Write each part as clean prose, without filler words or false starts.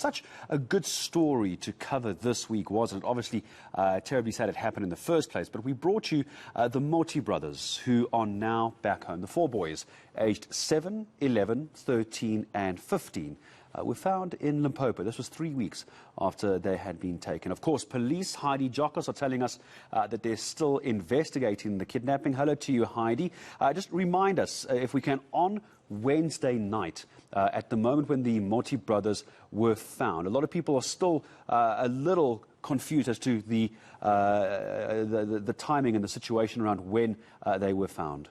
Such a good story to cover this week, wasn't it? Obviously, terribly sad it happened in the first place, but we brought you the Moti brothers, who are now back home. The four boys, aged 7, 11, 13 and 15, were found in Limpopo. This was 3 weeks after they had been taken. Of course, police, Heidi Giokos, are telling us that they're still investigating the kidnapping. Hello to you, Heidi. Just remind us, if we can, on Wednesday night, at the moment when the Moti brothers were found, a lot of people are still a little confused as to the timing and the situation around when they were found.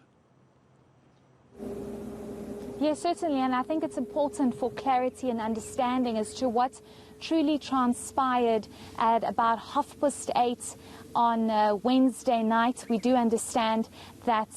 Yes, certainly, and I think it's important for clarity and understanding as to what truly transpired at about 8:30 on Wednesday night. We do understand that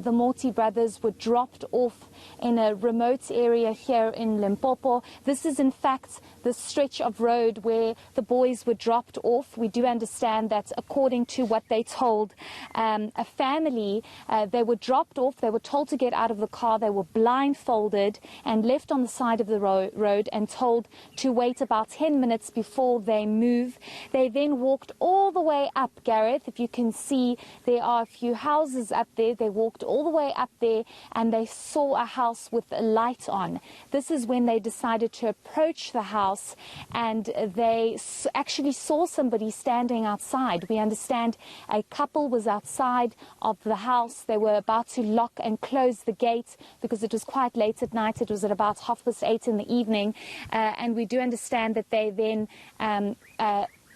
the Moti brothers were dropped off in a remote area here in Limpopo. This is in fact the stretch of road where the boys were dropped off. We do understand that according to what they told a family, they were dropped off, they were told to get out of the car, they were blindfolded and left on the side of the road and told to wait about 10 minutes before they move. They then walked all the way up, Gareth, if you can see, there are a few houses up there. They walked all the way up there and they saw a house with a light on. This is when they decided to approach the house, and they actually saw somebody standing outside. We understand a couple was outside of the house. They were about to lock and close the gate because it was quite late at night. It was at about 8:30 in the evening, and we do understand that they then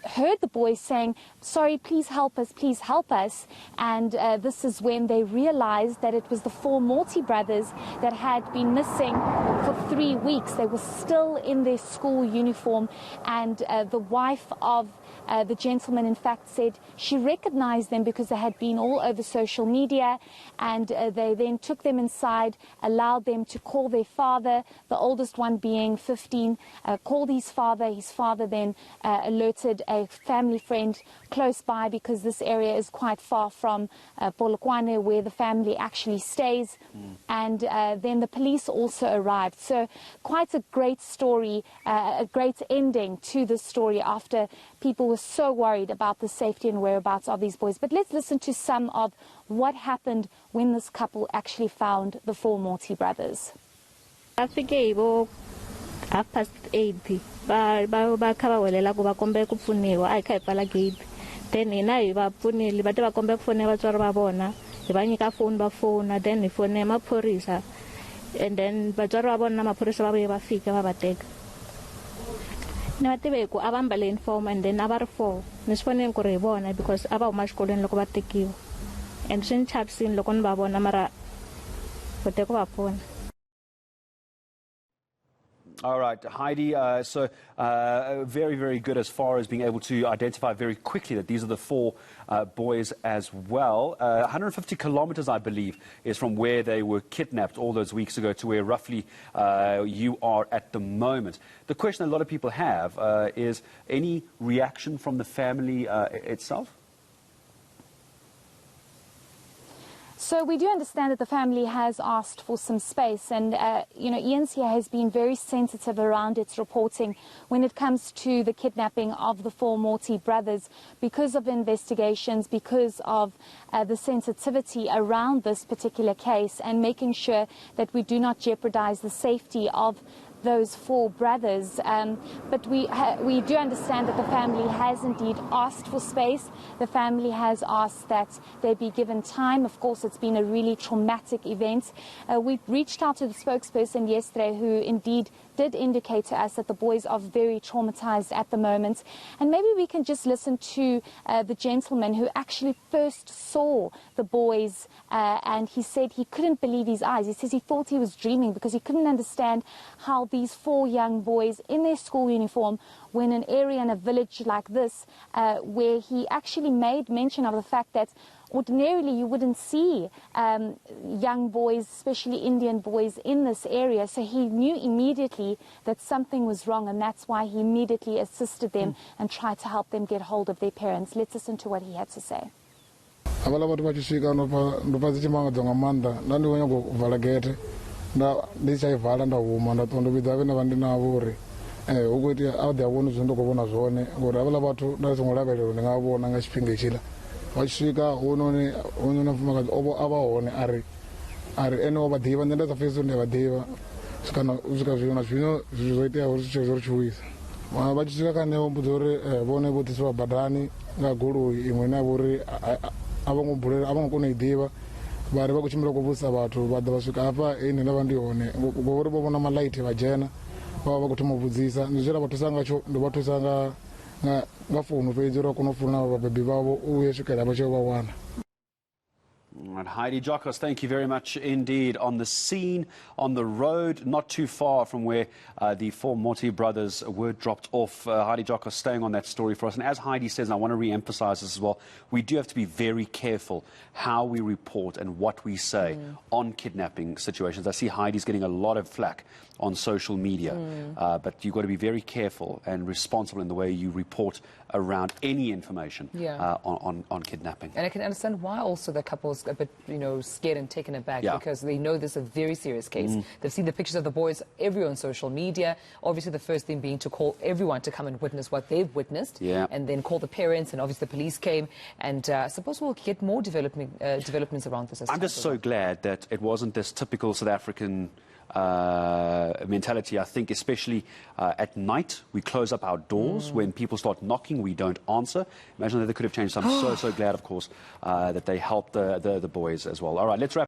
heard the boys saying, "Sorry, please help us," and this is when they realized that it was the four Moti brothers that had been missing for 3 weeks. They were still in their school uniform, and the wife of the gentleman in fact said she recognized them because they had been all over social media, and they then took them inside, allowed them to call their father, the oldest one being 15, called his father. His father then alerted a family friend close by because this area is quite far from Polokwane, where the family actually stays, and then the police also arrived. So quite a great story, a great ending to the story after people were so worried about the safety and whereabouts of these boys. But let's listen to some of what happened when this couple actually found the four Moti brothers. Half past 8 ba khabawelela ku va kombela ku pfuniwa a hi kha hi pfala gate, then hina hi va pfunile va te va kombela ku fonela vatswari va vona, hi va nyika foni va fona, then hi fonela maphorisa, and then vatswari va vona na maphorisa va vuye va fika va va teka. Ni va tive ku a va mbale uniform, and then a va ri 4 ni swi fonele ku ri hi vona because a va huma xikolweni loko va tekiwa, and swi ni chavisini loko ni va vona mara vo teka va pfuna. All right, Heidi, very, very good as far as being able to identify very quickly that these are the four boys as well. 150 kilometers, I believe, is from where they were kidnapped all those weeks ago to where roughly you are at the moment. The question a lot of people have is any reaction from the family itself? So we do understand that the family has asked for some space, and eNCA has been very sensitive around its reporting when it comes to the kidnapping of the four Moti brothers because of investigations, because of the sensitivity around this particular case, and making sure that we do not jeopardize the safety of those four brothers. But we do understand that the family has indeed asked for space. The family has asked that they be given time. Of course, it's been a really traumatic event. We reached out to the spokesperson yesterday, who indeed did indicate to us that the boys are very traumatized at the moment. And maybe we can just listen to the gentleman who actually first saw the boys, and he said he couldn't believe his eyes. He says he thought he was dreaming because he couldn't understand how these four young boys in their school uniform were in an area in a village like this, where he actually made mention of the fact that ordinarily you wouldn't see young boys, especially Indian boys, in this area. So he knew immediately that something was wrong, and that's why he immediately assisted them and tried to help them get hold of their parents. Let's listen to what he had to say. ukuthi ade abona izinto ngobona zone ngoba abala bathu nasingolabelelo ngabona ngasiphinga echila washika onona mfumakazi obo abahone ari ene obadiva ndenda za feso ne badiva sikana uzika zviona zvino zvizoita uri chezoro chuisa vachisvika kane ombudzi vone votiswa badhani nga goloi imwe navo uri avangokona idiva vari vakuchimbira kuvusa vathu vadha vasvika apa inhenda vandihone ngori vovona malaiti vajena vava vakutomuvudzisa ndizvira vatosangacho ndovatosanga nga fonu pedzi uri vakunofuna vabhebi vavo uye svikira vachovawana. And Heidi Giokos, thank you very much indeed. On the scene, on the road, not too far from where the 4 Moti brothers were dropped off. Heidi Giokos staying on that story for us. And as Heidi says, and I want to re-emphasize this as well, we do have to be very careful how we report and what we say on kidnapping situations. I see Heidi's getting a lot of flack on social media, but you've got to be very careful and responsible in the way you report around any information on kidnapping. And I can understand why also the couple's a bit, scared and taken aback because they know this is a very serious case. They've seen the pictures of the boys everywhere on social media. Obviously, the first thing being to call everyone to come and witness what they've witnessed, and then call the parents, and obviously the police came. And I suppose we'll get more developments around this. I'm just so glad that it wasn't this typical South African mentality. I think especially at night we close up our doors. When people start knocking, we don't answer. Imagine that they could have changed. So I'm so glad, of course, that they helped the boys as well. All right, let's wrap